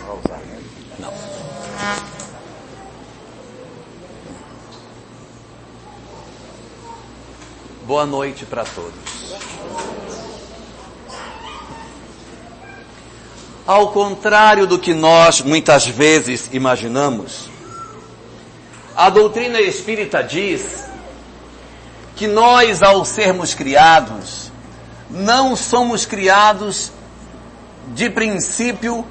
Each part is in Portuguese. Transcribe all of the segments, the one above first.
Vou usar. Não. Boa noite para todos. Ao contrário do que nós muitas vezes imaginamos, a doutrina espírita diz que nós, ao sermos criados, não somos criados de princípio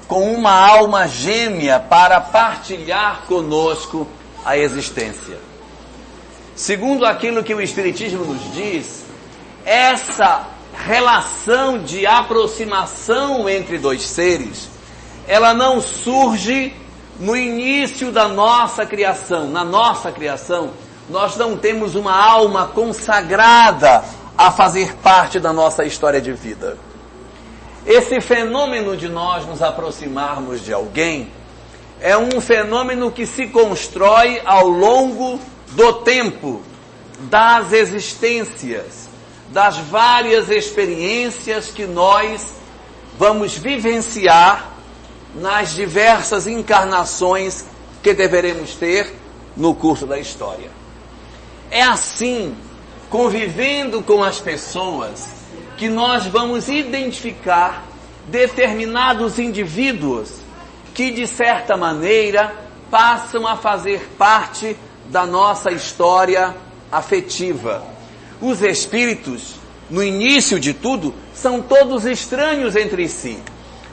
com uma alma gêmea para partilhar conosco a existência. Segundo aquilo que o Espiritismo nos diz, essa relação de aproximação entre dois seres, ela não surge no início da nossa criação. Na nossa criação, nós não temos uma alma consagrada a fazer parte da nossa história de vida. Esse fenômeno de nós nos aproximarmos de alguém é um fenômeno que se constrói ao longo do tempo, das existências, das várias experiências que nós vamos vivenciar nas diversas encarnações que deveremos ter no curso da história. É assim, convivendo com as pessoas, que nós vamos identificar determinados indivíduos que, de certa maneira, passam a fazer parte da nossa história afetiva. Os espíritos, no início de tudo, são todos estranhos entre si.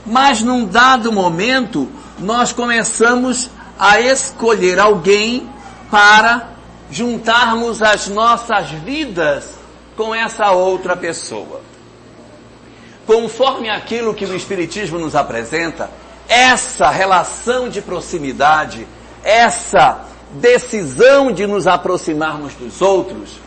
Mas num dado momento, nós começamos a escolher alguém para juntarmos as nossas vidas com essa outra pessoa. Conforme aquilo que o Espiritismo nos apresenta, essa relação de proximidade, essa decisão de nos aproximarmos dos outros,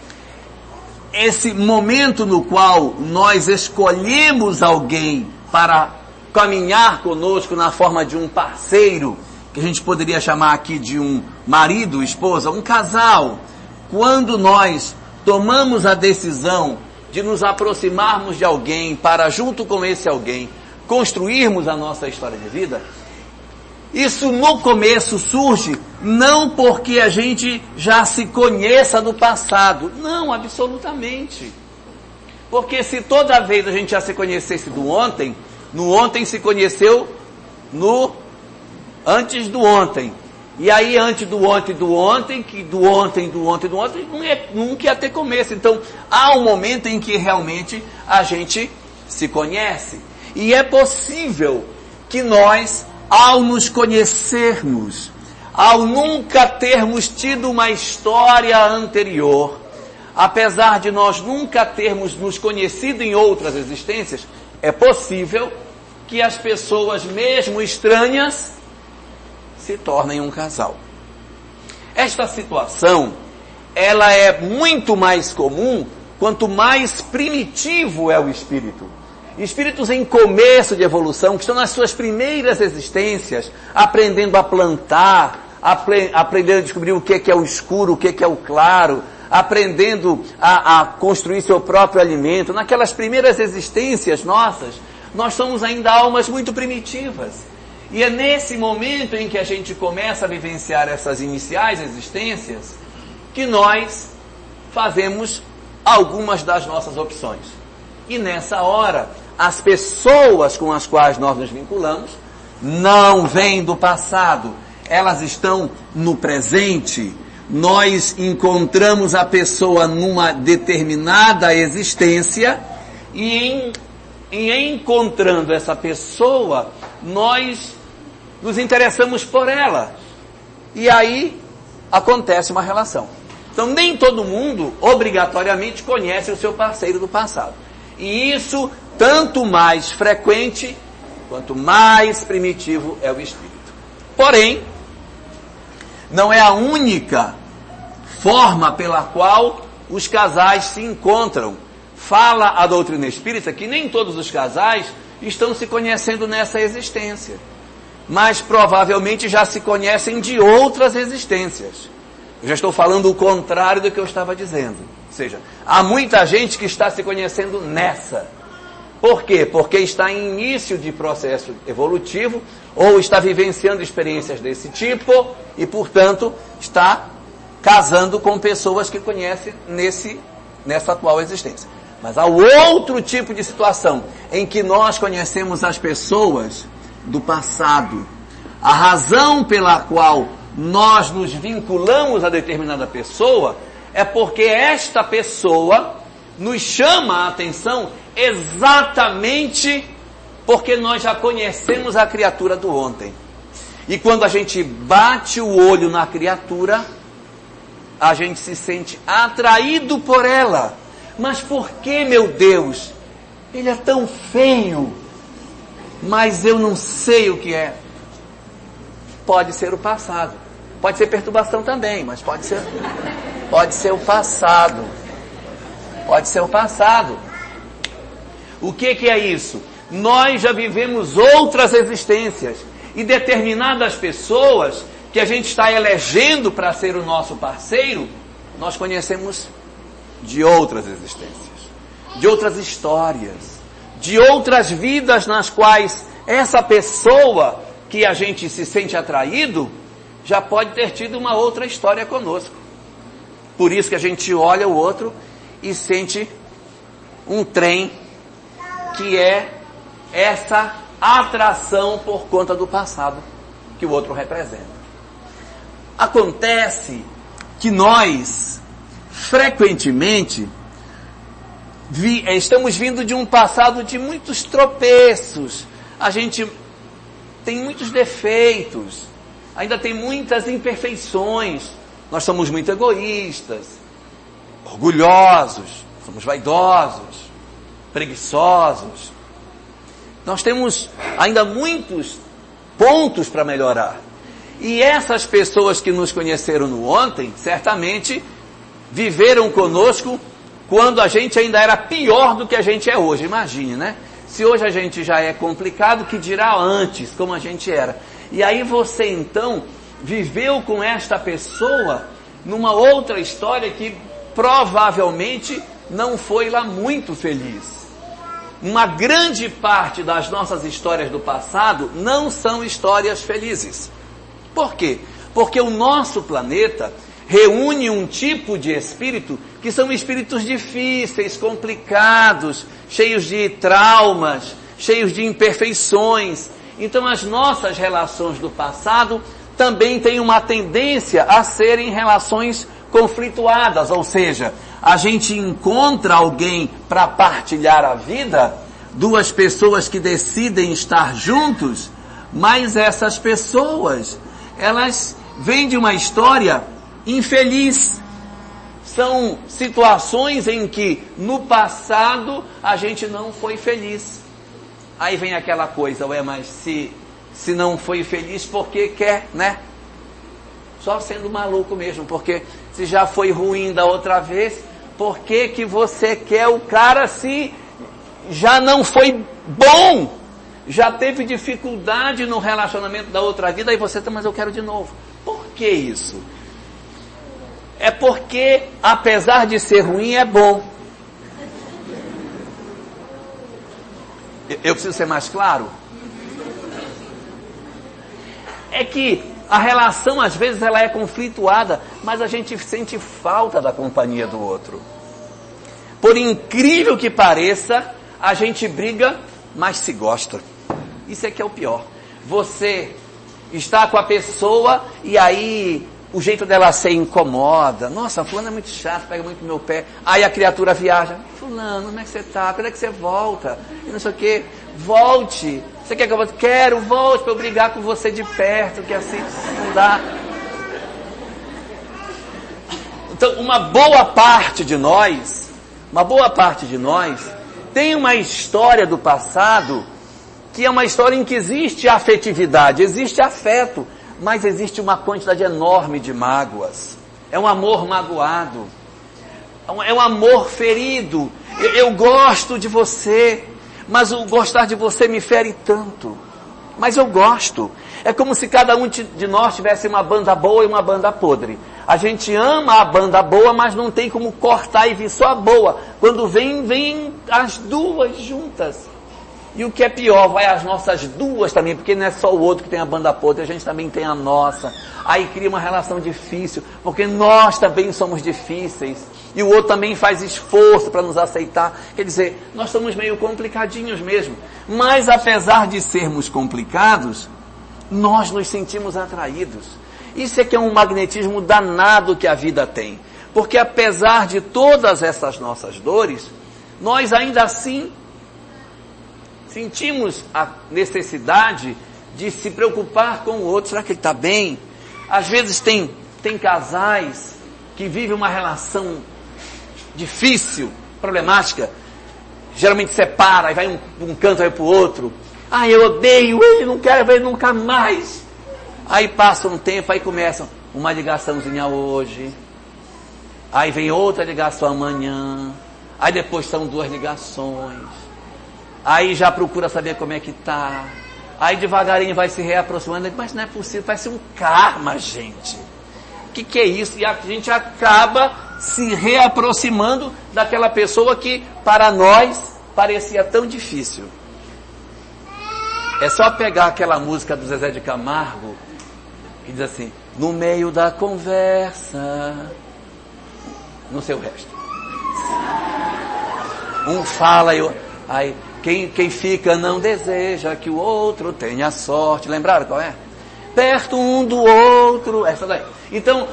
esse momento no qual nós escolhemos alguém para caminhar conosco na forma de um parceiro, que a gente poderia chamar aqui de um marido, esposa, um casal. Quando nós tomamos a decisão de nos aproximarmos de alguém para, junto com esse alguém, construirmos a nossa história de vida, isso no começo surge não porque a gente já se conheça do passado. Não, absolutamente. Porque se toda vez a gente já se conhecesse do ontem, no ontem se conheceu no antes do ontem. E aí antes do ontem, que do ontem, nunca ia ter começo. Então há um momento em que realmente a gente se conhece. E é possível que nós, ao nos conhecermos, ao nunca termos tido uma história anterior, apesar de nós nunca termos nos conhecido em outras existências, é possível que as pessoas, mesmo estranhas, se tornem um casal. Esta situação, ela é muito mais comum quanto mais primitivo é o espírito. Espíritos em começo de evolução, que estão nas suas primeiras existências, aprendendo a plantar, aprendendo a descobrir o que é o escuro, o que é o claro, aprendendo a construir seu próprio alimento. Naquelas primeiras existências nossas, nós somos ainda almas muito primitivas. E é nesse momento em que a gente começa a vivenciar essas iniciais existências, que nós fazemos algumas das nossas opções. E nessa hora, as pessoas com as quais nós nos vinculamos não vêm do passado, elas estão no presente. Nós encontramos a pessoa numa determinada existência e em encontrando essa pessoa, nós nos interessamos por ela. E aí acontece uma relação. Então nem todo mundo obrigatoriamente conhece o seu parceiro do passado. E isso tanto mais frequente, quanto mais primitivo é o espírito. Porém, não é a única forma pela qual os casais se encontram. Fala a doutrina espírita que nem todos os casais estão se conhecendo nessa existência, mas provavelmente já se conhecem de outras existências. Eu já estou falando o contrário do que eu estava dizendo. Ou seja, há muita gente que está se conhecendo nessa. Por quê? Porque está em início de processo evolutivo ou está vivenciando experiências desse tipo e, portanto, está casando com pessoas que conhecem nessa atual existência. Mas há outro tipo de situação em que nós conhecemos as pessoas do passado. A razão pela qual nós nos vinculamos a determinada pessoa é porque esta pessoa nos chama a atenção exatamente porque nós já conhecemos a criatura do ontem. E quando a gente bate o olho na criatura, a gente se sente atraído por ela. Mas por que, meu Deus? Ele é tão feio, mas eu não sei o que é. Pode ser o passado. Pode ser perturbação também, mas pode ser o passado. Pode ser o passado. O que é isso? Nós já vivemos outras existências e determinadas pessoas que a gente está elegendo para ser o nosso parceiro, nós conhecemos de outras existências, de outras histórias, de outras vidas nas quais essa pessoa que a gente se sente atraído já pode ter tido uma outra história conosco. Por isso que a gente olha o outro e sente um trem que é essa atração por conta do passado que o outro representa. Acontece que nós, frequentemente, estamos vindo de um passado de muitos tropeços. A gente tem muitos defeitos, ainda tem muitas imperfeições. Nós somos muito egoístas, orgulhosos, somos vaidosos, preguiçosos. Nós temos ainda muitos pontos para melhorar. E essas pessoas que nos conheceram no ontem, certamente viveram conosco quando a gente ainda era pior do que a gente é hoje. Imagine, né? Se hoje a gente já é complicado, que dirá antes, como a gente era. E aí você então viveu com esta pessoa numa outra história que provavelmente não foi lá muito feliz. Uma grande parte das nossas histórias do passado não são histórias felizes. Por quê? Porque o nosso planeta reúne um tipo de espírito que são espíritos difíceis, complicados, cheios de traumas, cheios de imperfeições. Então as nossas relações do passado também têm uma tendência a serem relações conflituadas, ou seja, a gente encontra alguém para partilhar a vida, duas pessoas que decidem estar juntos, mas essas pessoas, elas vêm de uma história infeliz. São situações em que no passado a gente não foi feliz. Aí vem aquela coisa, ué, mas se não foi feliz, por que quer, né? Só sendo maluco mesmo, porque se já foi ruim da outra vez, por que você quer o cara se já não foi bom? Já teve dificuldade no relacionamento da outra vida, aí você, mas eu quero de novo. Por que isso? É porque, apesar de ser ruim, é bom. Eu preciso ser mais claro? É que a relação, às vezes, ela é conflituada, mas a gente sente falta da companhia do outro. Por incrível que pareça, a gente briga, mas se gosta. Isso é que é o pior. Você está com a pessoa e aí o jeito dela ser incomoda. Nossa, fulano é muito chato, pega muito no meu pé. Aí a criatura viaja. Fulano, como é que você está? Quando é que você volta? E não sei o quê. Volte. Você quer que eu volte? Quero, volte para eu brigar com você de perto, que assim não dá. Então, uma boa parte de nós tem uma história do passado que é uma história em que existe afetividade, existe afeto, mas existe uma quantidade enorme de mágoas. É um amor magoado, é um amor ferido. Eu gosto de você, mas o gostar de você me fere tanto. Mas eu gosto. É como se cada um de nós tivesse uma banda boa e uma banda podre. A gente ama a banda boa, mas não tem como cortar e vir só a boa. Quando vem as duas juntas. E o que é pior, vai as nossas duas também, porque não é só o outro que tem a banda podre, a gente também tem a nossa. Aí cria uma relação difícil, porque nós também somos difíceis. E o outro também faz esforço para nos aceitar. Quer dizer, nós somos meio complicadinhos mesmo. Mas apesar de sermos complicados, nós nos sentimos atraídos. Isso é que é um magnetismo danado que a vida tem. Porque apesar de todas essas nossas dores, nós ainda assim sentimos a necessidade de se preocupar com o outro. Será que ele está bem? Às vezes tem casais que vivem uma relação difícil, problemática. Geralmente separa, e vai um canto, vai para o outro. Ah, eu odeio ele, não quero ver ele nunca mais. Aí passa um tempo, aí começa uma ligaçãozinha hoje. Aí vem outra ligação amanhã. Aí depois são 2 ligações. Aí já procura saber como é que tá. Aí devagarinho vai se reaproximando. Mas não é possível, vai ser um karma, gente. O que é isso? E a gente acaba se reaproximando daquela pessoa que para nós parecia tão difícil. É só pegar aquela música do Zezé de Camargo e diz assim: no meio da conversa, não sei o resto. Um fala e aí quem fica não deseja que o outro tenha sorte. Lembraram qual é? Perto um do outro, essa daí. Então,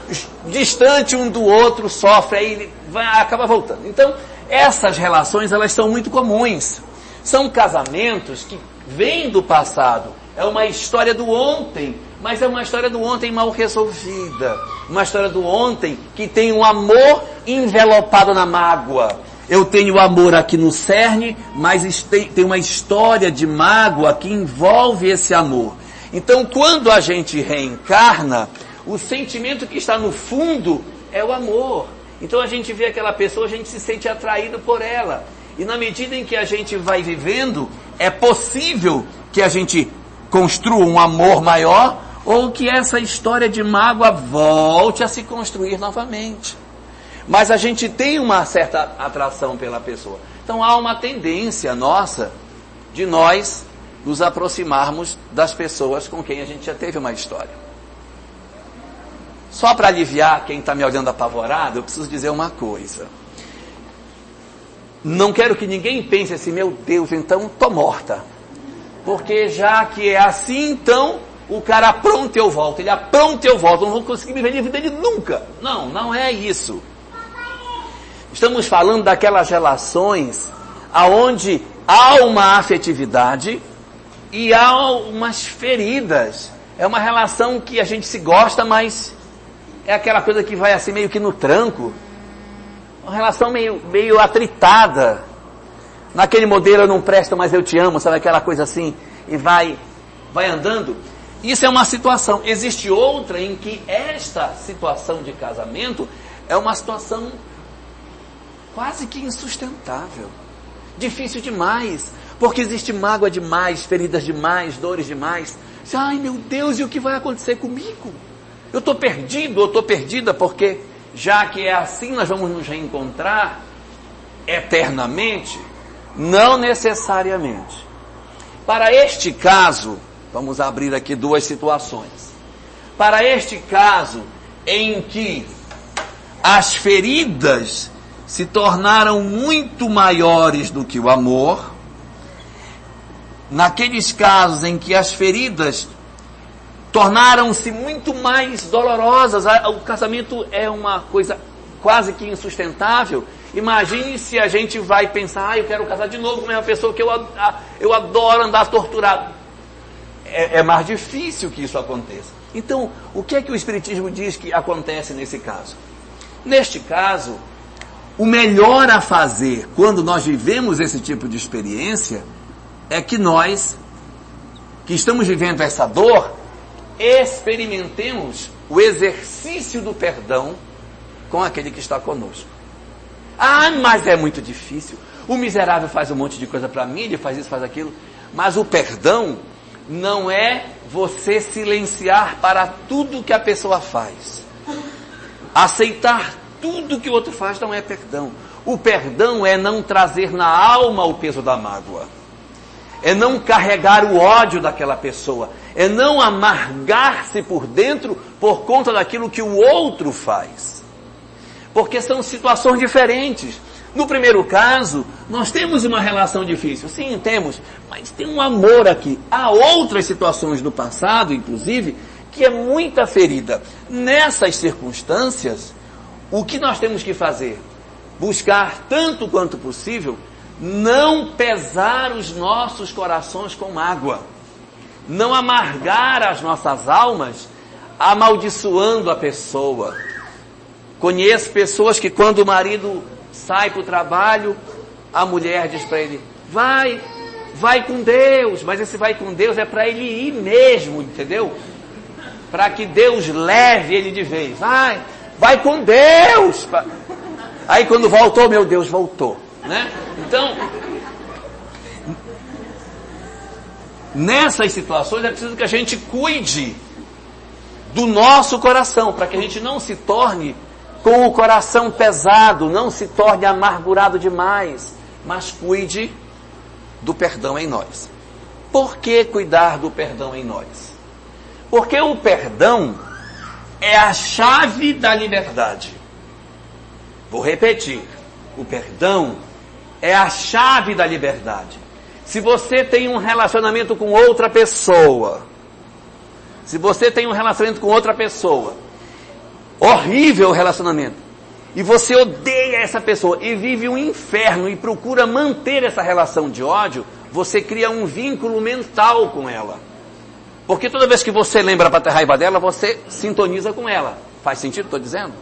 distante um do outro, sofre, aí acaba voltando. Então, essas relações, elas são muito comuns. São casamentos que vêm do passado. É uma história do ontem, mas é uma história do ontem mal resolvida. Uma história do ontem que tem um amor envelopado na mágoa. Eu tenho amor aqui no cerne, mas tem uma história de mágoa que envolve esse amor. Então, quando a gente reencarna, o sentimento que está no fundo é o amor. Então, a gente vê aquela pessoa, a gente se sente atraído por ela. E na medida em que a gente vai vivendo, é possível que a gente construa um amor maior ou que essa história de mágoa volte a se construir novamente. Mas a gente tem uma certa atração pela pessoa. Então há uma tendência nossa de nós nos aproximarmos das pessoas com quem a gente já teve uma história. Só para aliviar quem está me olhando apavorado, eu preciso dizer uma coisa. Não quero que ninguém pense assim: meu Deus, então estou morta. Porque já que é assim, então o cara apronta e eu volto. Ele apronta e eu volto. Eu não vou conseguir viver a vida dele nunca. Não, não é isso. Estamos falando daquelas relações aonde há uma afetividade e há umas feridas. É uma relação que a gente se gosta, mas é aquela coisa que vai assim meio que no tranco. Uma relação meio atritada. Naquele modelo eu não presto, mas eu te amo, sabe aquela coisa assim? E vai andando. Isso é uma situação. Existe outra em que esta situação de casamento é uma situação quase que insustentável. Difícil demais. Porque existe mágoa demais, feridas demais, dores demais. Ai meu Deus, e o que vai acontecer comigo? Eu estou perdido, eu estou perdida, porque já que é assim, nós vamos nos reencontrar eternamente? Não necessariamente. Para este caso, vamos abrir aqui 2 situações. Para este caso em que as feridas se tornaram muito maiores do que o amor, naqueles casos em que as feridas tornaram-se muito mais dolorosas, o casamento é uma coisa quase que insustentável. Imagine se a gente vai pensar: eu quero casar de novo com a mesma pessoa que eu adoro andar torturado. É mais difícil que isso aconteça. Então, o que é que o Espiritismo diz que acontece nesse caso? Neste caso, o melhor a fazer quando nós vivemos esse tipo de experiência é que nós, que estamos vivendo essa dor, experimentemos o exercício do perdão com aquele que está conosco. Ah, mas é muito difícil. O miserável faz um monte de coisa para mim, ele faz isso, faz aquilo. Mas o perdão não é você silenciar para tudo que a pessoa faz. Aceitar tudo que o outro faz não é perdão. O perdão é não trazer na alma o peso da mágoa. É não carregar o ódio daquela pessoa. É não amargar-se por dentro por conta daquilo que o outro faz. Porque são situações diferentes. No primeiro caso, nós temos uma relação difícil. Sim, temos. Mas tem um amor aqui. Há outras situações do passado, inclusive, que é muita ferida. Nessas circunstâncias, o que nós temos que fazer? Buscar, tanto quanto possível, não pesar os nossos corações com mágoa. Não amargar as nossas almas amaldiçoando a pessoa. Conheço pessoas que quando o marido sai para o trabalho, a mulher diz para ele, vai com Deus, mas esse vai com Deus é para ele ir mesmo, entendeu? Para que Deus leve ele de vez. Vai com Deus. Aí quando voltou, meu Deus, voltou. Né? Então, nessas situações é preciso que a gente cuide do nosso coração, para que a gente não se torne com o coração pesado, não se torne amargurado demais, mas cuide do perdão em nós. Por que cuidar do perdão em nós? Porque o perdão é a chave da liberdade. Vou repetir, o perdão é a chave da liberdade. Se você tem um relacionamento com outra pessoa, horrível o relacionamento, e você odeia essa pessoa e vive um inferno e procura manter essa relação de ódio, você cria um vínculo mental com ela. Porque toda vez que você lembra para ter raiva dela, você sintoniza com ela. Faz sentido, estou dizendo?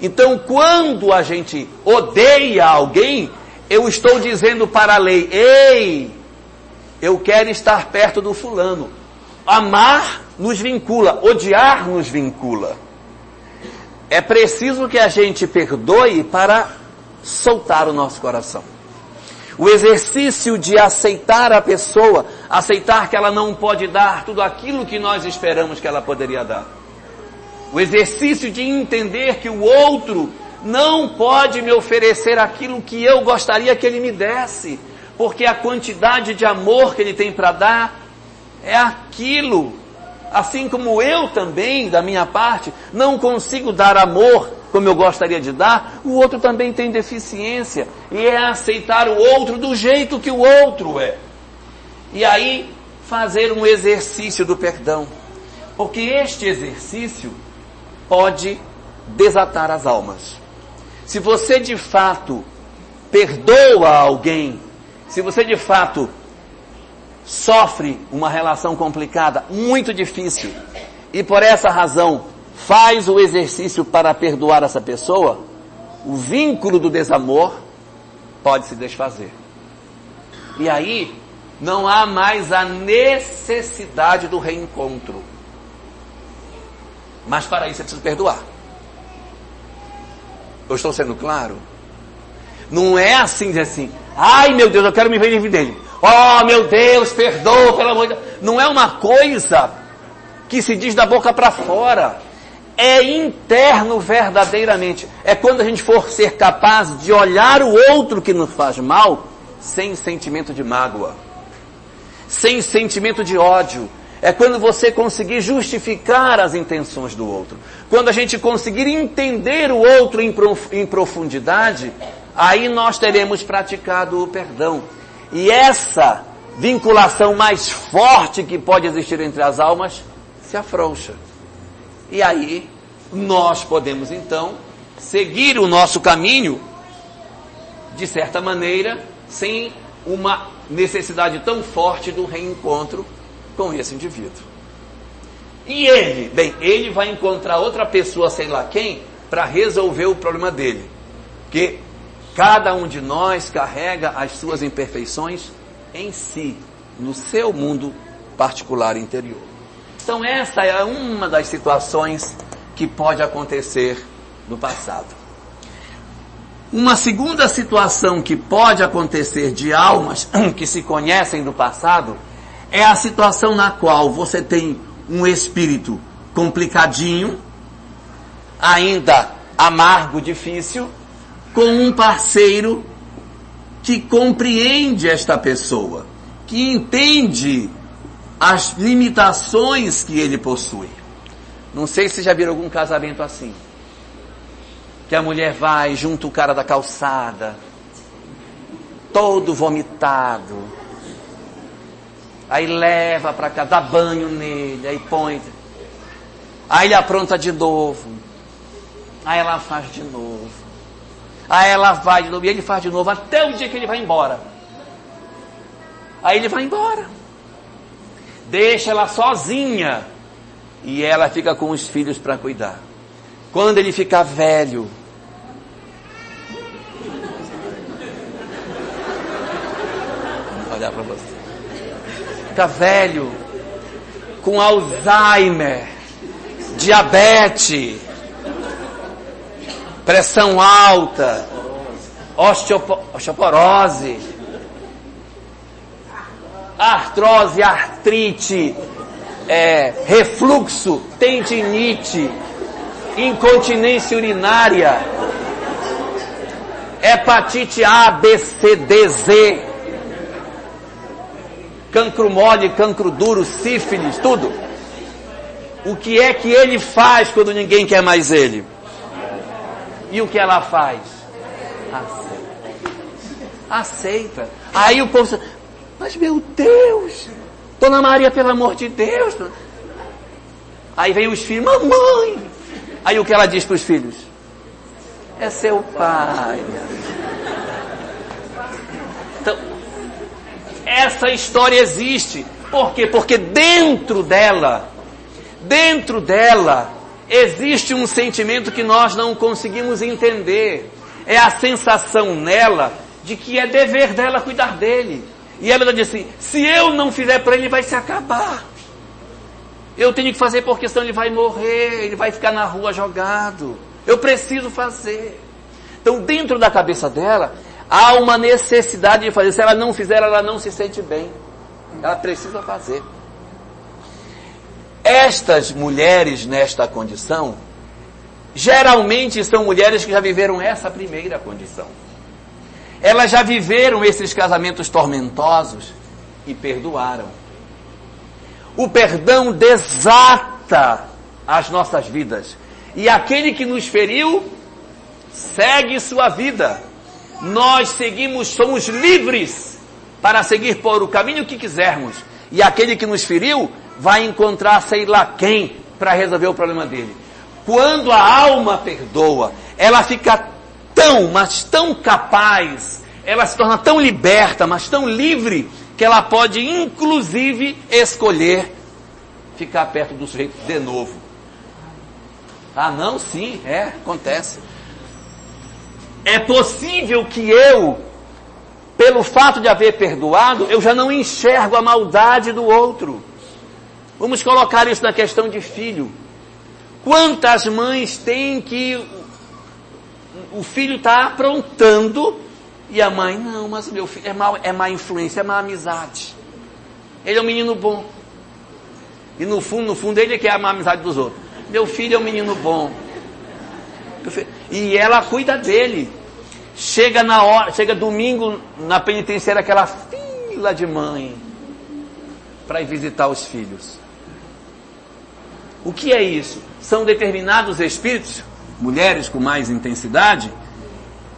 Então, quando a gente odeia alguém, eu estou dizendo para a lei, ei, eu quero estar perto do fulano. Amar nos vincula, odiar nos vincula. É preciso que a gente perdoe para soltar o nosso coração. O exercício de aceitar a pessoa, aceitar que ela não pode dar tudo aquilo que nós esperamos que ela poderia dar. O exercício de entender que o outro não pode me oferecer aquilo que eu gostaria que ele me desse, porque a quantidade de amor que ele tem para dar é aquilo. Assim como eu também, da minha parte, não consigo dar amor como eu gostaria de dar, o outro também tem deficiência. E é aceitar o outro do jeito que o outro é. E aí, fazer um exercício do perdão. Porque este exercício pode desatar as almas. Se você de fato perdoa alguém, se você de fato sofre uma relação complicada, muito difícil, e por essa razão faz o exercício para perdoar essa pessoa, o vínculo do desamor pode se desfazer. E aí não há mais a necessidade do reencontro. Mas para isso é preciso perdoar. Eu estou sendo claro? Não é assim, dizer assim, ai meu Deus, eu quero me livrar dele. Oh meu Deus, perdoa, pelo amor de Deus. Não é uma coisa que se diz da boca para fora. É interno verdadeiramente. É quando a gente for ser capaz de olhar o outro que nos faz mal, sem sentimento de mágoa, sem sentimento de ódio. É quando você conseguir justificar as intenções do outro. Quando a gente conseguir entender o outro em profundidade, aí nós teremos praticado o perdão. E essa vinculação mais forte que pode existir entre as almas se afrouxa. E aí nós podemos então seguir o nosso caminho, de certa maneira, sem uma necessidade tão forte do reencontro com esse indivíduo. E ele vai encontrar outra pessoa, sei lá quem, para resolver o problema dele. Porque cada um de nós carrega as suas imperfeições em si, no seu mundo particular interior. Então essa é uma das situações que pode acontecer no passado. Uma segunda situação que pode acontecer de almas que se conhecem do passado é a situação na qual você tem um espírito complicadinho, ainda amargo, difícil, com um parceiro que compreende esta pessoa, que entende as limitações que ele possui. Não sei se já viram algum casamento assim, que a mulher vai junto o cara da calçada, todo vomitado, aí leva para cá, dá banho nele, aí põe, aí ele apronta de novo, aí ela faz de novo, aí ela vai de novo, e ele faz de novo, até o dia que ele vai embora. Aí ele vai embora, deixa ela sozinha, e ela fica com os filhos para cuidar. Quando ele ficar velho, vou olhar para você, fica velho, com Alzheimer, diabetes, pressão alta, osteoporose, artrose, artrite, refluxo, tendinite, incontinência urinária, hepatite A, B, C, D, Z, cancro mole, cancro duro, sífilis, tudo. O que é que ele faz quando ninguém quer mais ele? E o que ela faz? Aceita. Aí o povo diz, mas meu Deus, Dona Maria, pelo amor de Deus. Aí vem os filhos, mamãe. Aí o que ela diz para os filhos? É seu pai. Então, essa história existe. Por quê? Porque dentro dela, existe um sentimento que nós não conseguimos entender. É a sensação nela de que é dever dela cuidar dele. E ela diz assim, se eu não fizer para ele, vai se acabar. Eu tenho que fazer porque senão ele vai morrer, ele vai ficar na rua jogado. Eu preciso fazer. Então, dentro da cabeça dela, há uma necessidade de fazer. Se ela não fizer, ela não se sente bem. Ela precisa fazer. Estas mulheres nesta condição, geralmente são mulheres que já viveram essa primeira condição. Elas já viveram esses casamentos tormentosos e perdoaram. O perdão desata as nossas vidas. E aquele que nos feriu, segue sua vida. Nós seguimos, somos livres para seguir por o caminho que quisermos. E aquele que nos feriu, vai encontrar sei lá quem para resolver o problema dele. Quando a alma perdoa, ela fica mas tão capaz, ela se torna tão liberta, mas tão livre, que ela pode inclusive escolher ficar perto do sujeito de novo. Ah não, sim, acontece. É possível que eu, pelo fato de haver perdoado, eu já não enxergo a maldade do outro. Vamos colocar isso na questão de filho. Quantas mães têm que o filho está aprontando e a mãe, não, mas meu filho é má influência, é má amizade. Ele é um menino bom. E no fundo ele é que é a má amizade dos outros. Meu filho é um menino bom. E ela cuida dele. Chega domingo na penitenciária, aquela fila de mãe para ir visitar os filhos. O que é isso? São determinados espíritos, mulheres com mais intensidade,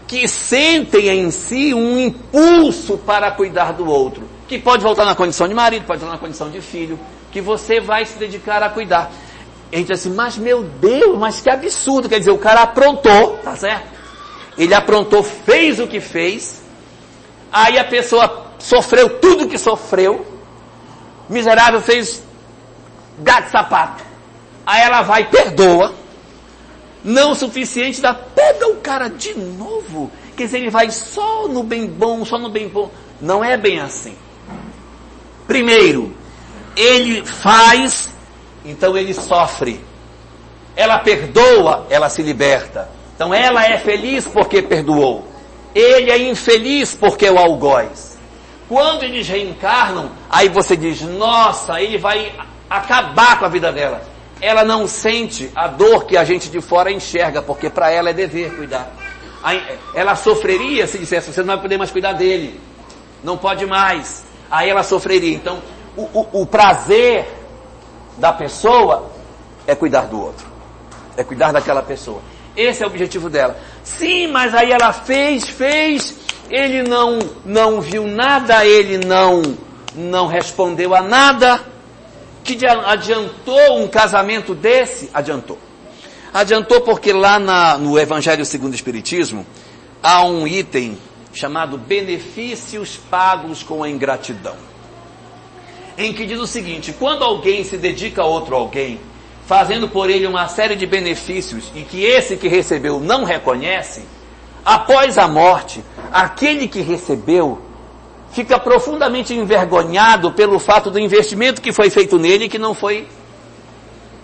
que sentem em si um impulso para cuidar do outro, que pode voltar na condição de marido, pode voltar na condição de filho, que você vai se dedicar a cuidar. A gente diz assim, mas meu Deus, mas que absurdo, quer dizer, o cara aprontou, tá certo? Ele aprontou, fez o que fez, aí a pessoa sofreu tudo que sofreu, miserável, fez gato de sapato, aí ela vai e perdoa, não o suficiente, pega o cara de novo, quer dizer, ele vai só no bem bom, não é bem assim. Primeiro, ele faz, então ele sofre, ela perdoa, ela se liberta, então ela é feliz porque perdoou, ele é infeliz porque é o algoz. Quando eles reencarnam, aí você diz, nossa, ele vai acabar com a vida dela. Ela não sente a dor que a gente de fora enxerga, porque para ela é dever cuidar. ela sofreria se dissesse, você não vai poder mais cuidar dele. Não pode mais. Aí ela sofreria. Então, o prazer da pessoa é cuidar do outro. É cuidar daquela pessoa. Esse é o objetivo dela. Sim, mas aí ela fez, ele não viu nada, ele não respondeu a nada. Que adiantou um casamento desse? Adiantou. Adiantou porque lá no Evangelho segundo o Espiritismo, há um item chamado benefícios pagos com a ingratidão. Em que diz o seguinte, quando alguém se dedica a outro alguém, fazendo por ele uma série de benefícios, e que esse que recebeu não reconhece, após a morte, aquele que recebeu fica profundamente envergonhado pelo fato do investimento que foi feito nele e que não foi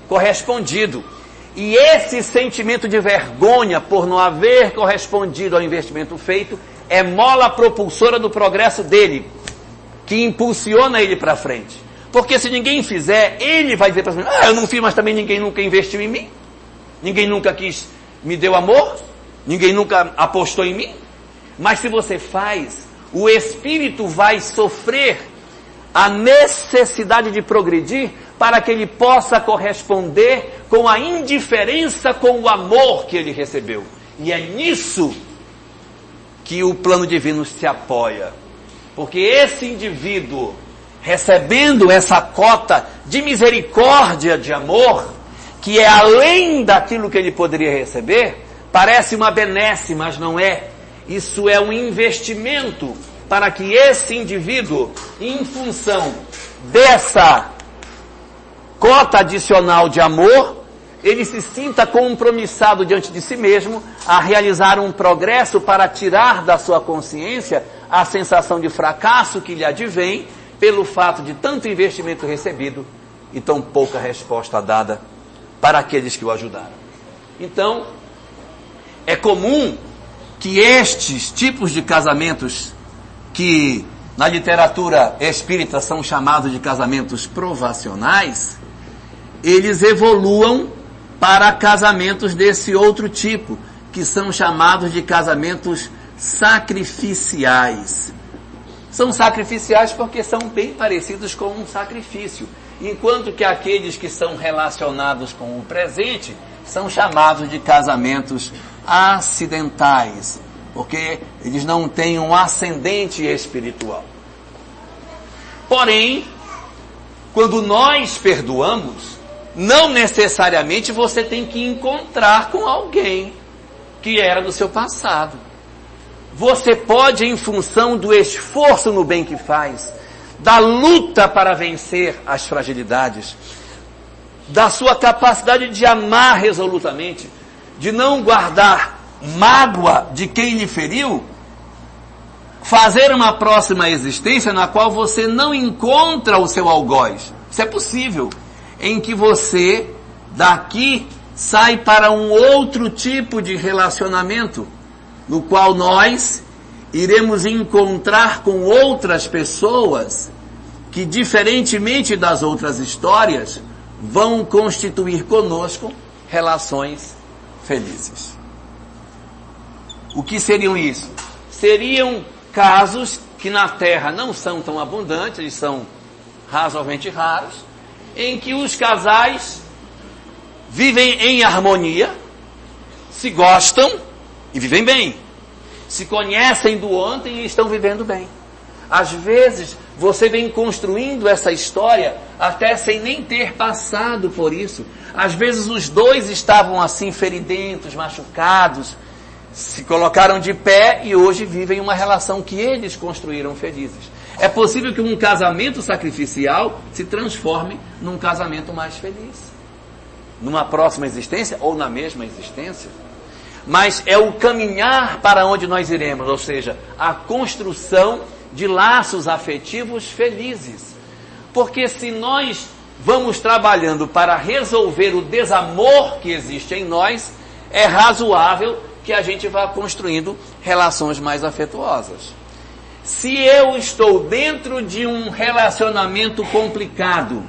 correspondido. E esse sentimento de vergonha por não haver correspondido ao investimento feito é mola propulsora do progresso dele, que impulsiona ele para frente. Porque se ninguém fizer, ele vai dizer para si, eu não fiz, mas também ninguém nunca investiu em mim. Ninguém nunca me deu amor. Ninguém nunca apostou em mim. Mas se você faz, o espírito vai sofrer a necessidade de progredir para que ele possa corresponder com a indiferença com o amor que ele recebeu. E é nisso que o plano divino se apoia. Porque esse indivíduo, recebendo essa cota de misericórdia, de amor, que é além daquilo que ele poderia receber, parece uma benesse, mas não é. Isso é um investimento para que esse indivíduo, em função dessa cota adicional de amor, ele se sinta compromissado diante de si mesmo a realizar um progresso para tirar da sua consciência a sensação de fracasso que lhe advém pelo fato de tanto investimento recebido e tão pouca resposta dada para aqueles que o ajudaram. Então, é comum que estes tipos de casamentos, que na literatura espírita são chamados de casamentos provacionais, eles evoluam para casamentos desse outro tipo, que são chamados de casamentos sacrificiais. São sacrificiais porque são bem parecidos com um sacrifício, enquanto que aqueles que são relacionados com o presente são chamados de casamentos acidentais, porque eles não têm um ascendente espiritual. Porém, quando nós perdoamos, não necessariamente você tem que encontrar com alguém que era do seu passado. Você pode, em função do esforço no bem que faz, da luta para vencer as fragilidades, da sua capacidade de amar resolutamente, de não guardar mágoa de quem lhe feriu, fazer uma próxima existência na qual você não encontra o seu algoz. Isso é possível, em que você daqui sai para um outro tipo de relacionamento, no qual nós iremos encontrar com outras pessoas que, diferentemente das outras histórias, vão constituir conosco relações felizes. O que seriam isso? Seriam casos que na Terra não são tão abundantes, eles são razoavelmente raros, em que os casais vivem em harmonia, se gostam e vivem bem, se conhecem do ontem e estão vivendo bem. Às vezes, você vem construindo essa história até sem nem ter passado por isso. Às vezes, os dois estavam assim, feridentos, machucados, se colocaram de pé e hoje vivem uma relação que eles construíram felizes. É possível que um casamento sacrificial se transforme num casamento mais feliz, numa próxima existência ou na mesma existência. Mas é o caminhar para onde nós iremos, ou seja, a construção de laços afetivos felizes. Porque se nós vamos trabalhando para resolver o desamor que existe em nós, é razoável que a gente vá construindo relações mais afetuosas. Se eu estou dentro de um relacionamento complicado,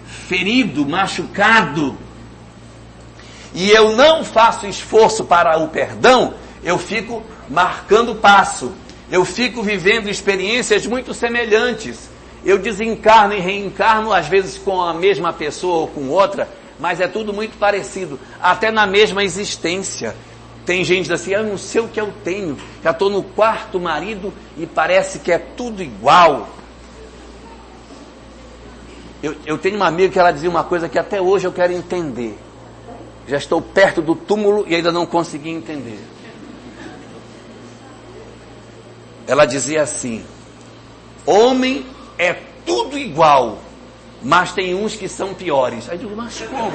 ferido, machucado, e eu não faço esforço para o perdão, eu fico marcando passo, eu fico vivendo experiências muito semelhantes. Eu desencarno e reencarno, às vezes com a mesma pessoa ou com outra, mas é tudo muito parecido, até na mesma existência. Tem gente que diz assim, eu não sei o que eu tenho, já estou no quarto marido e parece que é tudo igual. Eu tenho uma amiga que ela dizia uma coisa que até hoje eu quero entender. Já estou perto do túmulo e ainda não consegui entender. Ela dizia assim, homem é tudo igual, mas tem uns que são piores. Aí eu digo, mas como?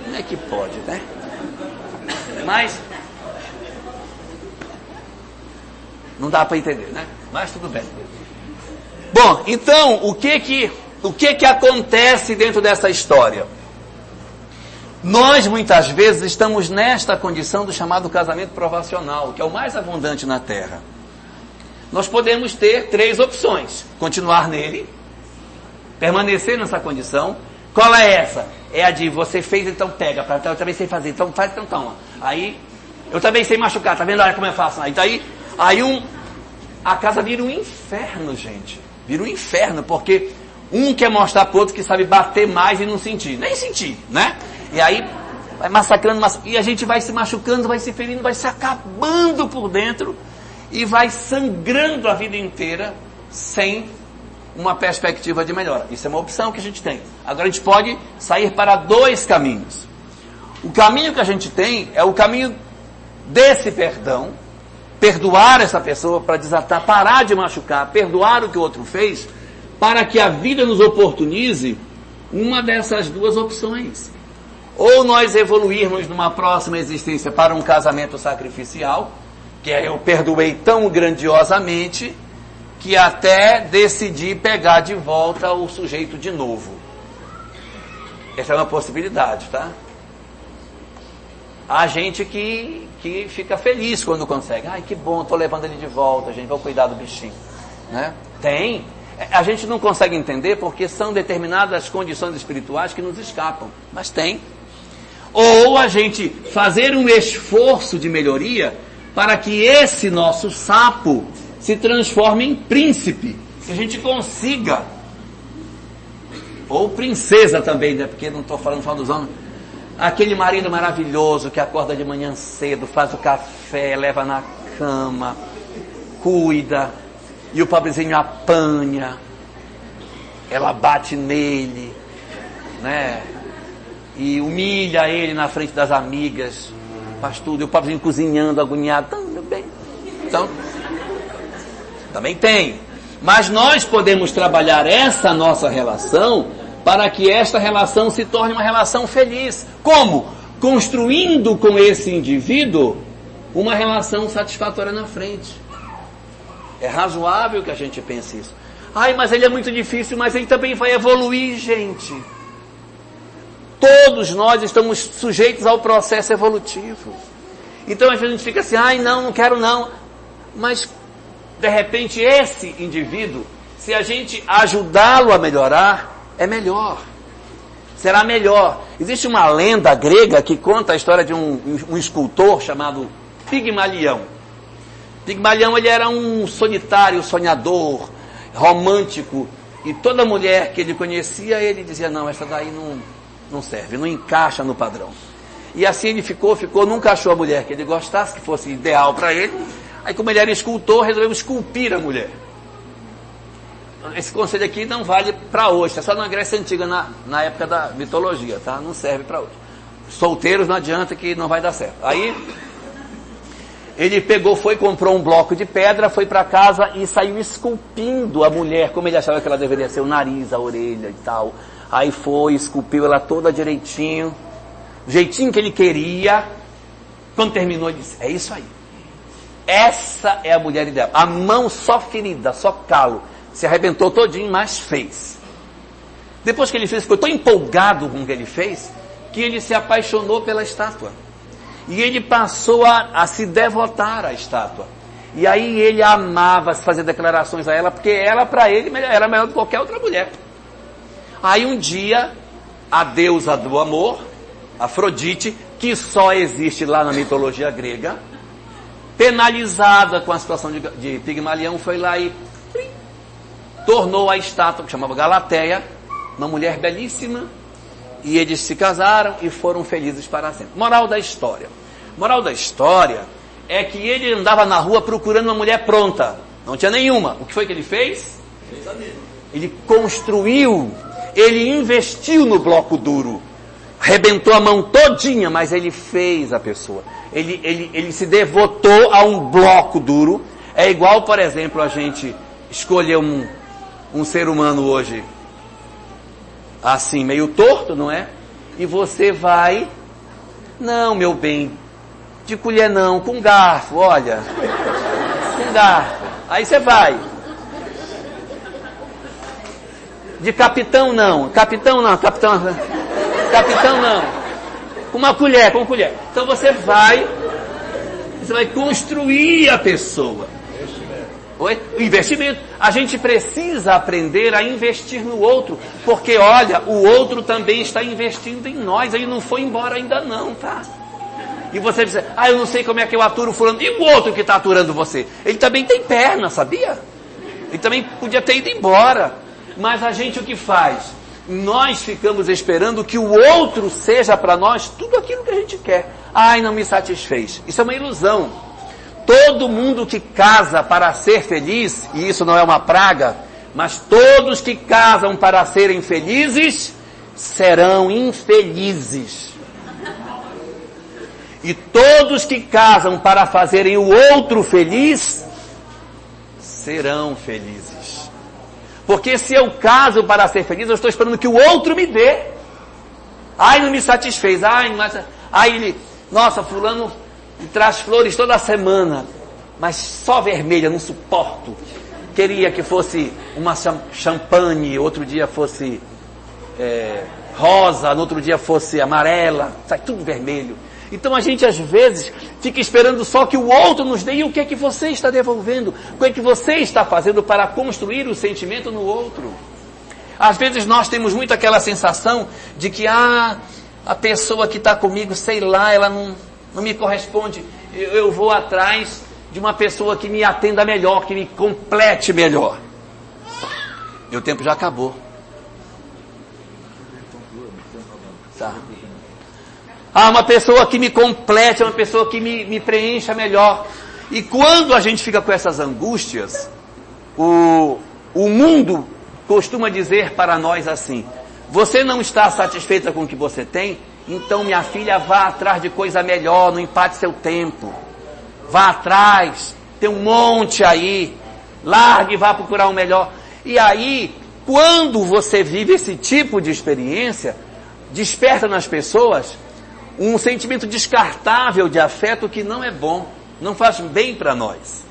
Como é que pode, né? Mas não dá para entender, né? Mas tudo bem. Bom, então, o que acontece dentro dessa história? Nós, muitas vezes, estamos nesta condição do chamado casamento provacional, que é o mais abundante na Terra. Nós podemos ter 3 opções. Continuar nele, permanecer nessa condição. Qual é essa? É a de você fez, então pega. Eu também sei fazer, então faz, então toma. Aí, eu também sei machucar, tá vendo? Olha como é fácil. A casa vira um inferno, gente. Vira um inferno, porque um quer mostrar pro outro que sabe bater mais e não sentir. Nem sentir, né? E aí, vai massacrando, e a gente vai se machucando, vai se ferindo, vai se acabando por dentro e vai sangrando a vida inteira sem uma perspectiva de melhora. Isso é uma opção que a gente tem. Agora a gente pode sair para 2 caminhos. O caminho que a gente tem é o caminho desse perdão, perdoar essa pessoa para desatar, parar de machucar, perdoar o que o outro fez, para que a vida nos oportunize uma dessas 2 opções. Ou nós evoluirmos numa próxima existência para um casamento sacrificial, que é eu perdoei tão grandiosamente que até decidi pegar de volta o sujeito de novo. Essa é uma possibilidade, tá? Há gente que fica feliz quando consegue. Ai, que bom, estou levando ele de volta, gente, vou cuidar do bichinho. Né? Tem. A gente não consegue entender porque são determinadas condições espirituais que nos escapam. Mas tem. Ou a gente fazer um esforço de melhoria para que esse nosso sapo se transforme em príncipe. Que a gente consiga. Ou princesa também, né? Porque não estou falando só dos homens. Aquele marido maravilhoso que acorda de manhã cedo, faz o café, leva na cama, cuida, e o pobrezinho apanha, ela bate nele, né? E humilha ele na frente das amigas, faz tudo, e o pobrezinho cozinhando, agoniado, meu bem. Então, também tem. Mas nós podemos trabalhar essa nossa relação para que esta relação se torne uma relação feliz. Como? Construindo com esse indivíduo uma relação satisfatória na frente. É razoável que a gente pense isso. Ai, mas ele é muito difícil, mas ele também vai evoluir, gente. Todos nós estamos sujeitos ao processo evolutivo. Então às vezes a gente fica assim, ai não quero não. Mas, de repente, esse indivíduo, se a gente ajudá-lo a melhorar, é melhor. Será melhor. Existe uma lenda grega que conta a história de um escultor chamado Pigmalião. Pigmalião, ele era um solitário, sonhador, romântico, e toda mulher que ele conhecia, ele dizia, não, essa daí não serve, não encaixa no padrão. E assim ele ficou, nunca achou a mulher que ele gostasse, que fosse ideal para ele. Aí, como ele era escultor, resolveu esculpir a mulher. Esse conselho aqui não vale para hoje, é só na Grécia Antiga, na época da mitologia, tá? Não serve para hoje. Solteiros não adianta que não vai dar certo. Aí, ele comprou um bloco de pedra, foi para casa e saiu esculpindo a mulher, como ele achava que ela deveria ser, o nariz, a orelha e tal. Aí foi, esculpiu ela toda direitinho, do jeitinho que ele queria. Quando terminou, ele disse, é isso aí. Essa é a mulher ideal. A mão só ferida, só calo. Se arrebentou todinho, mas fez. Depois que ele fez, ficou tão empolgado com o que ele fez, que ele se apaixonou pela estátua. E ele passou a se devotar à estátua. E aí ele amava fazer declarações a ela, porque ela, para ele, era melhor do que qualquer outra mulher. Aí um dia, a deusa do amor, Afrodite, que só existe lá na mitologia grega, penalizada com a situação de Pigmalião, foi lá e tornou a estátua, que chamava Galateia, uma mulher belíssima, e eles se casaram e foram felizes para sempre. Moral da história. Moral da história é que ele andava na rua procurando uma mulher pronta. Não tinha nenhuma. O que foi que ele fez? Ele construiu, ele investiu no bloco duro. Rebentou a mão todinha, mas ele fez a pessoa. Ele se devotou a um bloco duro. É igual, por exemplo, a gente escolher um ser humano hoje assim, meio torto, não é? E você vai, não, meu bem, de colher não, com garfo, olha, com garfo. Aí você vai. De capitão não, capitão não. Com uma colher, com colher. Então você vai construir a pessoa. Oi? O investimento. A gente precisa aprender a investir no outro, porque olha, o outro também está investindo em nós. Ele não foi embora ainda não, tá? E você diz, eu não sei como é que eu aturo fulano. E o outro que está aturando você? Ele também tem perna, sabia? Ele também podia ter ido embora. Mas a gente o que faz? Nós ficamos esperando que o outro seja para nós tudo aquilo que a gente quer. Não me satisfez. Isso é uma ilusão. Todo mundo que casa para ser feliz, e isso não é uma praga, mas todos que casam para serem felizes, serão infelizes. E todos que casam para fazerem o outro feliz, serão felizes. Porque se eu caso para ser feliz, eu estou esperando que o outro me dê. Não me satisfez. Ele, nossa, fulano me traz flores toda semana, mas só vermelha, não suporto. Queria que fosse uma champanhe, outro dia fosse rosa, no outro dia fosse amarela, sai tudo vermelho. Então a gente às vezes fica esperando só que o outro nos dê. E o que é que você está devolvendo? O que é que você está fazendo para construir o sentimento no outro? Às vezes nós temos muito aquela sensação de que a pessoa que está comigo, sei lá, ela não me corresponde. Eu vou atrás de uma pessoa que me atenda melhor, que me complete melhor. Meu tempo já acabou. Tá. Uma pessoa que me complete, uma pessoa que me preencha melhor. E quando a gente fica com essas angústias, o mundo costuma dizer para nós assim: você não está satisfeita com o que você tem? Então, minha filha, vá atrás de coisa melhor, não empate seu tempo. Vá atrás, tem um monte aí, largue e vá procurar um melhor. E aí, quando você vive esse tipo de experiência, desperta nas pessoas um sentimento descartável de afeto que não é bom, não faz bem para nós.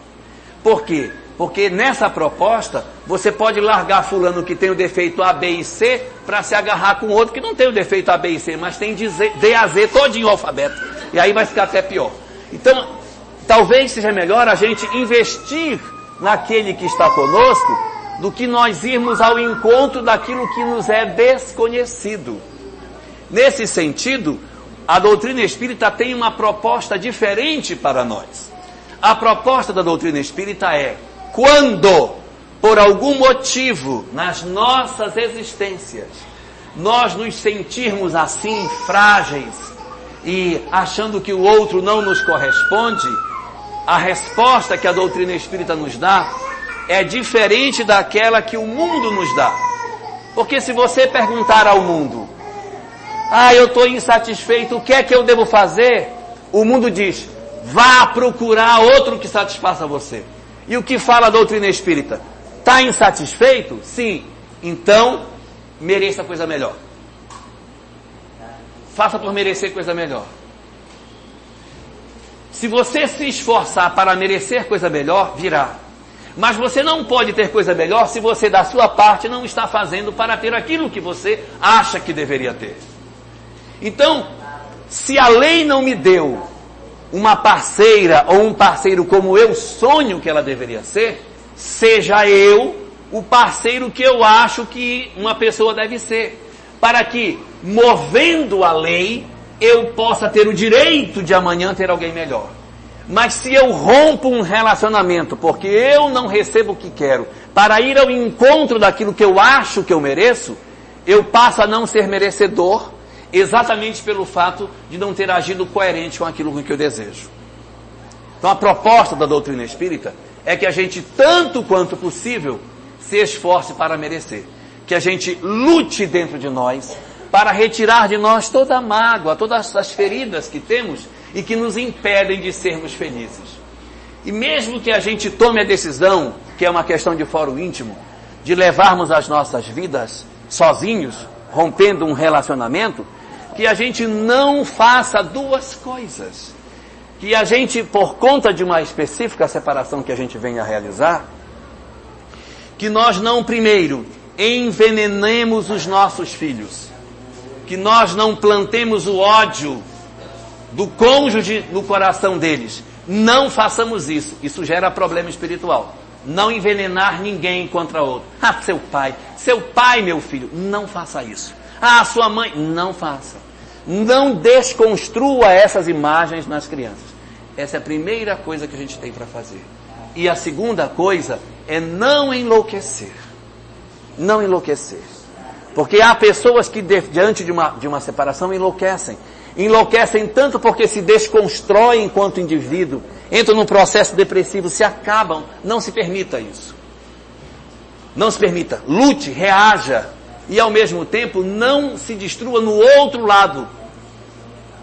Por quê? Porque nessa proposta, você pode largar fulano que tem o defeito A, B e C, para se agarrar com outro que não tem o defeito A, B e C, mas tem D a Z todinho o alfabeto. E aí vai ficar até pior. Então, talvez seja melhor a gente investir naquele que está conosco, do que nós irmos ao encontro daquilo que nos é desconhecido. Nesse sentido, a doutrina espírita tem uma proposta diferente para nós. A proposta da doutrina espírita é: quando, por algum motivo, nas nossas existências, nós nos sentirmos assim, frágeis, e achando que o outro não nos corresponde, a resposta que a doutrina espírita nos dá é diferente daquela que o mundo nos dá. Porque se você perguntar ao mundo, eu estou insatisfeito, o que é que eu devo fazer? O mundo diz: vá procurar outro que satisfaça você. E o que fala a doutrina espírita? Está insatisfeito? Sim. Então, mereça coisa melhor. Faça por merecer coisa melhor. Se você se esforçar para merecer coisa melhor, virá. Mas você não pode ter coisa melhor se você, da sua parte, não está fazendo para ter aquilo que você acha que deveria ter. Então, se a lei não me deu uma parceira ou um parceiro como eu sonho que ela deveria ser, seja eu o parceiro que eu acho que uma pessoa deve ser. Para que, movendo a lei, eu possa ter o direito de amanhã ter alguém melhor. Mas se eu rompo um relacionamento porque eu não recebo o que quero, para ir ao encontro daquilo que eu acho que eu mereço, eu passo a não ser merecedor, exatamente pelo fato de não ter agido coerente com aquilo que eu desejo. Então a proposta da doutrina espírita é que a gente, tanto quanto possível, se esforce para merecer. Que a gente lute dentro de nós para retirar de nós toda a mágoa, todas as feridas que temos e que nos impedem de sermos felizes. E mesmo que a gente tome a decisão, que é uma questão de fórum íntimo, de levarmos as nossas vidas sozinhos, rompendo um relacionamento, que a gente não faça duas coisas. Que a gente, por conta de uma específica separação que a gente venha a realizar, que nós não, primeiro, envenenemos os nossos filhos. Que nós não plantemos o ódio do cônjuge no coração deles. Não façamos isso. Isso gera problema espiritual. Não envenenar ninguém contra outro. Ah, seu pai, meu filho, não faça isso. Ah, sua mãe, não faça. Não desconstrua essas imagens nas crianças. Essa é a primeira coisa que a gente tem para fazer. E a segunda coisa é não enlouquecer. Não enlouquecer. Porque há pessoas que diante de uma separação enlouquecem. Enlouquecem tanto porque se desconstroem enquanto indivíduo, entram num processo depressivo, se acabam. Não se permita isso. Não se permita. Lute, reaja. E ao mesmo tempo não se destrua no outro lado,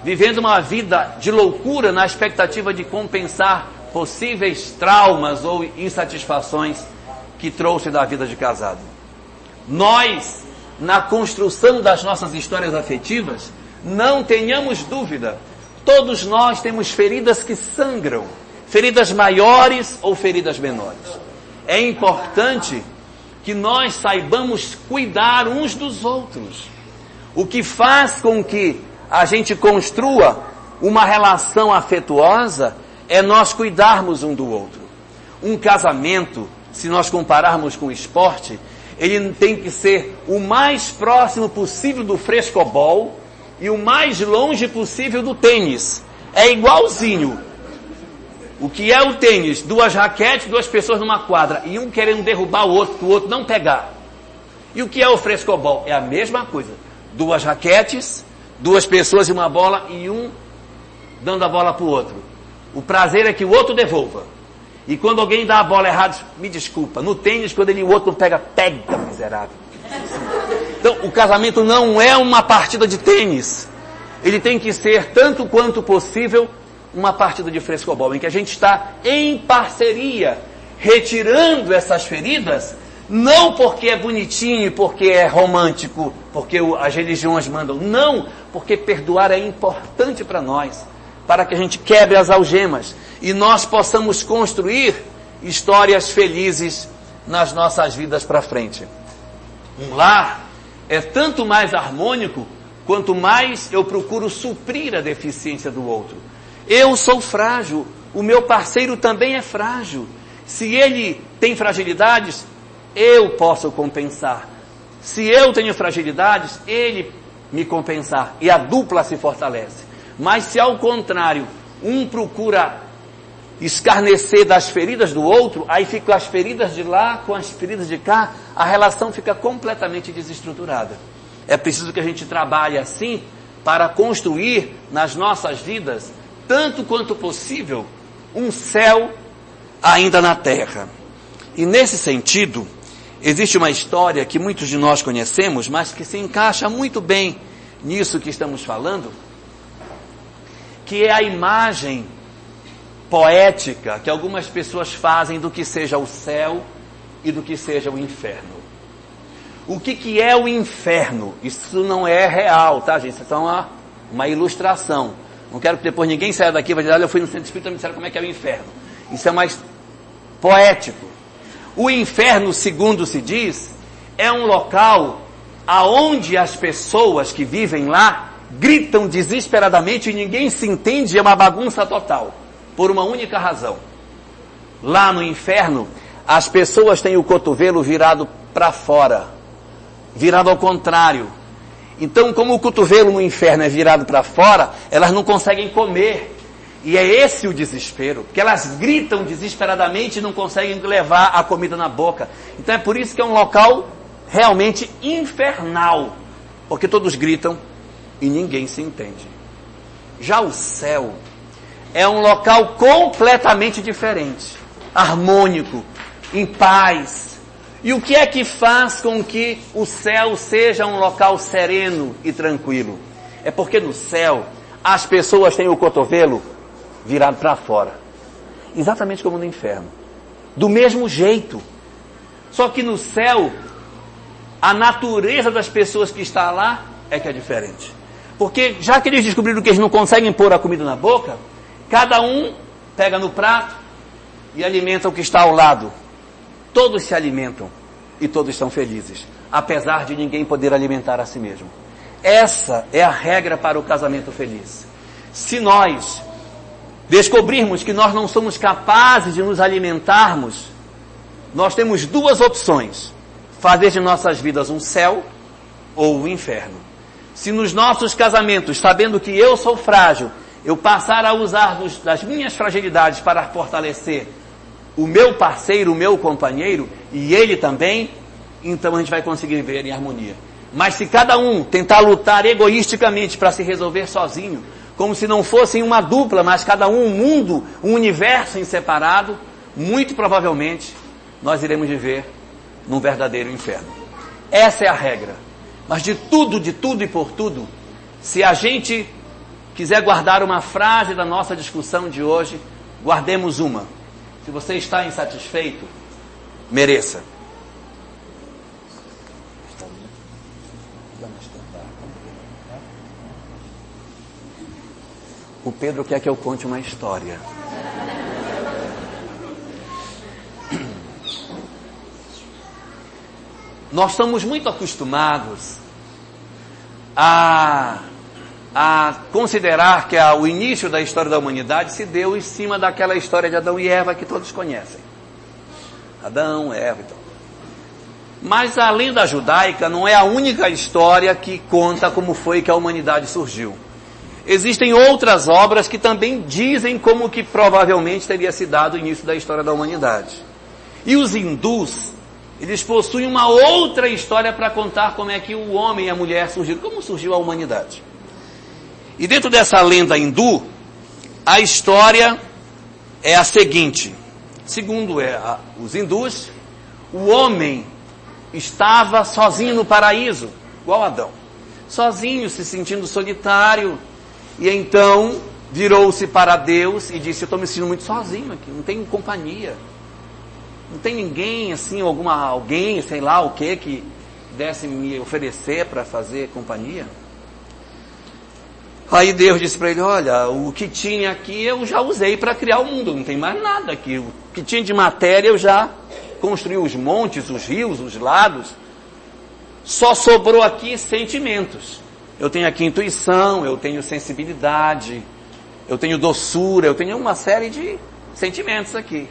vivendo uma vida de loucura na expectativa de compensar possíveis traumas ou insatisfações que trouxe da vida de casado. Nós, na construção das nossas histórias afetivas, não tenhamos dúvida, todos nós temos feridas que sangram, feridas maiores ou feridas menores. É importante que nós saibamos cuidar uns dos outros. O que faz com que a gente construa uma relação afetuosa é nós cuidarmos um do outro. Um casamento, se nós compararmos com o esporte, ele tem que ser o mais próximo possível do frescobol e o mais longe possível do tênis. É igualzinho. O que é o tênis? 2 raquetes, 2 pessoas numa quadra e um querendo derrubar o outro, para o outro não pegar. E o que é o frescobol? É a mesma coisa. 2 raquetes, 2 pessoas e uma bola e um dando a bola para o outro. O prazer é que o outro devolva. E quando alguém dá a bola errada, me desculpa. No tênis, quando o outro não pega, pega, miserável. Então, o casamento não é uma partida de tênis. Ele tem que ser, tanto quanto possível, uma partida de frescobol, em que a gente está em parceria, retirando essas feridas, não porque é bonitinho, porque é romântico, porque as religiões mandam, não, porque perdoar é importante para nós, para que a gente quebre as algemas e nós possamos construir histórias felizes nas nossas vidas para frente. Um lar é tanto mais harmônico quanto mais eu procuro suprir a deficiência do outro. Eu sou frágil, o meu parceiro também é frágil. Se ele tem fragilidades, eu posso compensar. Se eu tenho fragilidades, ele me compensar. E a dupla se fortalece. Mas se ao contrário, um procura escarnecer das feridas do outro, aí ficam as feridas de lá com as feridas de cá, a relação fica completamente desestruturada. É preciso que a gente trabalhe assim para construir nas nossas vidas, tanto quanto possível, um céu ainda na terra. E nesse sentido, existe uma história que muitos de nós conhecemos, mas que se encaixa muito bem nisso que estamos falando, que é a imagem poética que algumas pessoas fazem do que seja o céu e do que seja o inferno. O que é o inferno? Isso não é real, tá, gente? Isso é uma ilustração. Não quero que depois ninguém saia daqui e vai dizer, olha, eu fui no centro espírita e me disseram como é que é o inferno. Isso é mais poético. O inferno, segundo se diz, é um local aonde as pessoas que vivem lá gritam desesperadamente e ninguém se entende, é uma bagunça total, por uma única razão. Lá no inferno, as pessoas têm o cotovelo virado para fora, virado ao contrário. Então, como o cotovelo no inferno é virado para fora, elas não conseguem comer. E é esse o desespero, porque elas gritam desesperadamente e não conseguem levar a comida na boca. Então é por isso que é um local realmente infernal, porque todos gritam e ninguém se entende. Já o céu é um local completamente diferente, harmônico, em paz. E o que é que faz com que o céu seja um local sereno e tranquilo? É porque no céu as pessoas têm o cotovelo virado para fora, exatamente como no inferno, do mesmo jeito. Só que no céu a natureza das pessoas que está lá é que é diferente. Porque já que eles descobriram que eles não conseguem pôr a comida na boca, cada um pega no prato e alimenta o que está ao lado. Todos se alimentam e todos estão felizes, apesar de ninguém poder alimentar a si mesmo. Essa é a regra para o casamento feliz. Se nós descobrirmos que nós não somos capazes de nos alimentarmos, nós temos duas opções: fazer de nossas vidas um céu ou um inferno. Se nos nossos casamentos, sabendo que eu sou frágil, eu passar a usar das minhas fragilidades para fortalecer o meu parceiro, o meu companheiro, e ele também, então a gente vai conseguir viver em harmonia. Mas se cada um tentar lutar egoisticamente para se resolver sozinho, como se não fossem uma dupla, mas cada um mundo, um universo em separado, muito provavelmente nós iremos viver num verdadeiro inferno. Essa é a regra. Mas de tudo e por tudo, se a gente quiser guardar uma frase da nossa discussão de hoje, guardemos uma: se você está insatisfeito, mereça. O Pedro quer que eu conte uma história. Nós estamos muito acostumados a considerar que o início da história da humanidade se deu em cima daquela história de Adão e Eva que todos conhecem. Adão, Eva e tal. Mas a lenda judaica não é a única história que conta como foi que a humanidade surgiu. Existem outras obras que também dizem como que provavelmente teria se dado o início da história da humanidade. E os hindus, eles possuem uma outra história para contar como é que o homem e a mulher surgiram, como surgiu a humanidade. E dentro dessa lenda hindu, a história é a seguinte: segundo os hindus, o homem estava sozinho no paraíso, igual Adão, sozinho, se sentindo solitário, e então virou-se para Deus e disse: eu estou me sentindo muito sozinho aqui, não tenho companhia, não tem ninguém assim, alguém, sei lá o que pudesse me oferecer para fazer companhia. Aí Deus disse para ele: olha, o que tinha aqui eu já usei para criar o mundo, não tem mais nada aqui. O que tinha de matéria eu já construí, os montes, os rios, os lagos. Só sobrou aqui sentimentos. Eu tenho aqui intuição, eu tenho sensibilidade, eu tenho doçura, eu tenho uma série de sentimentos aqui.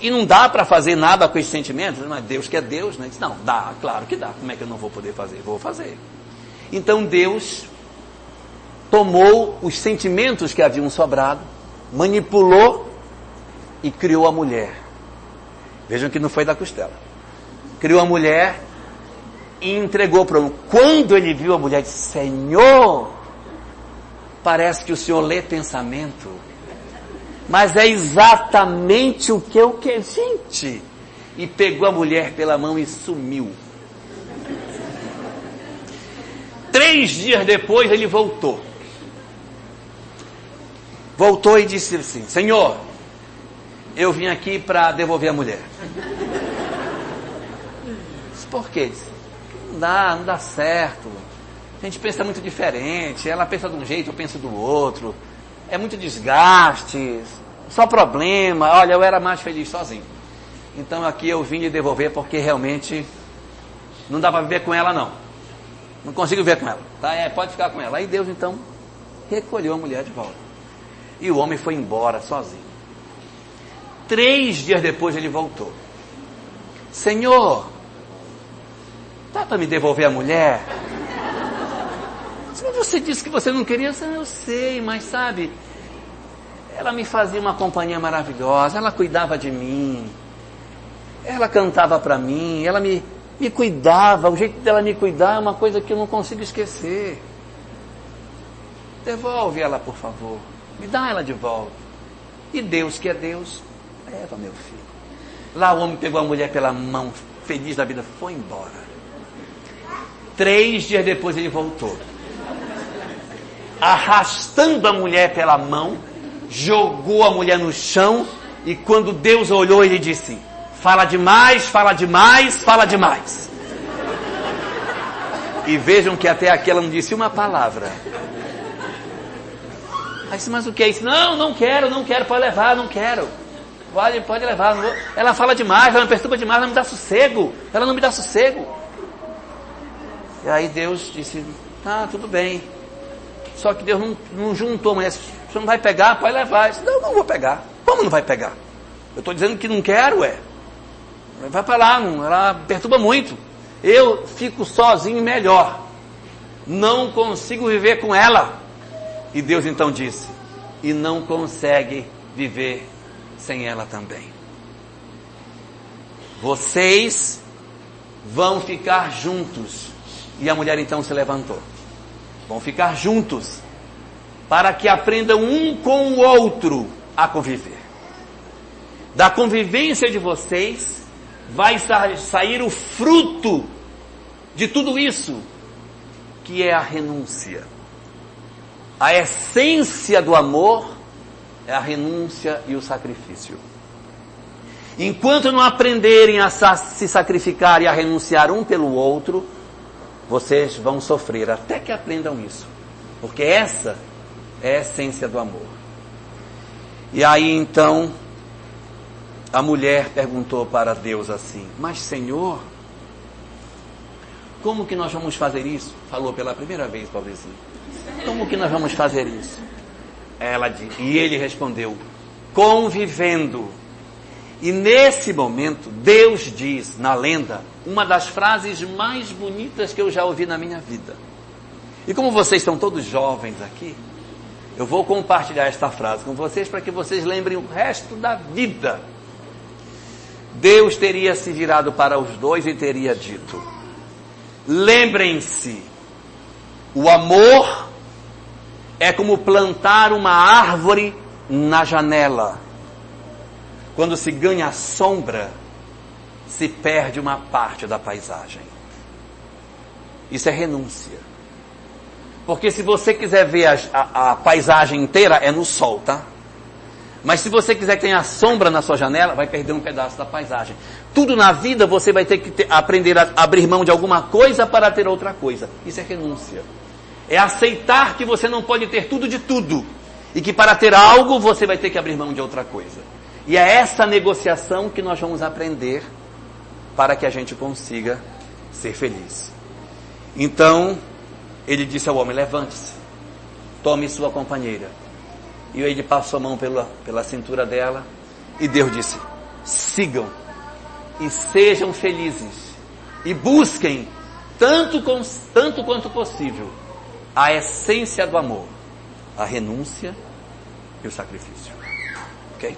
E não dá para fazer nada com esses sentimentos? Mas Deus que é Deus, né? Diz: não, dá, claro que dá. Como é que eu não vou poder fazer? Vou fazer. Então Deus tomou os sentimentos que haviam sobrado, manipulou e criou a mulher. Vejam que não foi da costela. Criou a mulher e entregou para o homem. Quando ele viu a mulher, disse: Senhor, parece que o Senhor lê pensamento. Mas é exatamente o que eu quero. Gente! E pegou a mulher pela mão e sumiu. 3 dias depois ele voltou. Voltou e disse assim: Senhor, eu vim aqui para devolver a mulher. Disse: por quê? Disse: não dá certo. A gente pensa muito diferente. Ela pensa de um jeito, eu penso do outro. É muito desgaste, só problema. Olha, eu era mais feliz sozinho. Então aqui eu vim lhe devolver porque realmente não dá para viver com ela não. Não consigo viver com ela. Tá? Pode ficar com ela. Aí Deus então recolheu a mulher de volta. E o homem foi embora sozinho. 3 dias depois ele voltou. Senhor, dá para me devolver a mulher? Mas você disse que você não queria. Eu sei, mas sabe, ela me fazia uma companhia maravilhosa, ela cuidava de mim, ela cantava para mim, ela me cuidava, o jeito dela me cuidar é uma coisa que eu não consigo esquecer. Devolve ela, por favor, me dá ela de volta. E Deus, que é Deus, leva meu filho. Lá o homem pegou a mulher pela mão, feliz da vida, foi embora. 3 dias depois ele voltou, arrastando a mulher pela mão, jogou a mulher no chão, e quando Deus olhou, ele disse: fala demais, fala demais, fala demais. E vejam que até aqui ela não disse uma palavra. Aí disse: mas o que é isso? Não quero, pode levar, não quero. Pode levar. Não vou. Ela fala demais, ela me perturba demais, ela não me dá sossego. Ela não me dá sossego. E aí Deus disse: tá, tudo bem. Só que Deus não juntou a mulher. Você não vai pegar? Pode levar. Eu disse: não vou pegar. Como não vai pegar? Eu estou dizendo que não quero, vai para lá, ela perturba muito. Eu fico sozinho melhor. Não consigo viver com ela. E Deus então disse: e não consegue viver sem ela também. Vocês vão ficar juntos. E a mulher então se levantou. Vão ficar juntos, para que aprendam um com o outro a conviver. Da convivência de vocês vai sair o fruto de tudo isso, que é a renúncia. A essência do amor é a renúncia e o sacrifício. Enquanto não aprenderem a se sacrificar e a renunciar um pelo outro, vocês vão sofrer até que aprendam isso. Porque essa é a essência do amor. E aí então, a mulher perguntou para Deus assim: mas Senhor, como que nós vamos fazer isso? Falou pela primeira vez para o vizinho. Como que nós vamos fazer isso? E ele respondeu: convivendo. E nesse momento, Deus diz na lenda uma das frases mais bonitas que eu já ouvi na minha vida. E como vocês estão todos jovens aqui, eu vou compartilhar esta frase com vocês para que vocês lembrem o resto da vida. Deus teria se virado para os dois e teria dito: lembrem-se, o amor é como plantar uma árvore na janela. Quando se ganha a sombra, se perde uma parte da paisagem. Isso é renúncia. Porque se você quiser ver a paisagem inteira, é no sol, tá? Mas se você quiser que tenha sombra na sua janela, vai perder um pedaço da paisagem. Tudo na vida você vai ter que aprender a abrir mão de alguma coisa para ter outra coisa. Isso é renúncia. É aceitar que você não pode ter tudo de tudo. E que para ter algo você vai ter que abrir mão de outra coisa. E é essa negociação que nós vamos aprender para que a gente consiga ser feliz. Então, ele disse ao homem: levante-se, tome sua companheira. E ele passou a mão pela cintura dela, e Deus disse: sigam, e sejam felizes, e busquem, tanto quanto possível, a essência do amor, a renúncia e o sacrifício. Ok?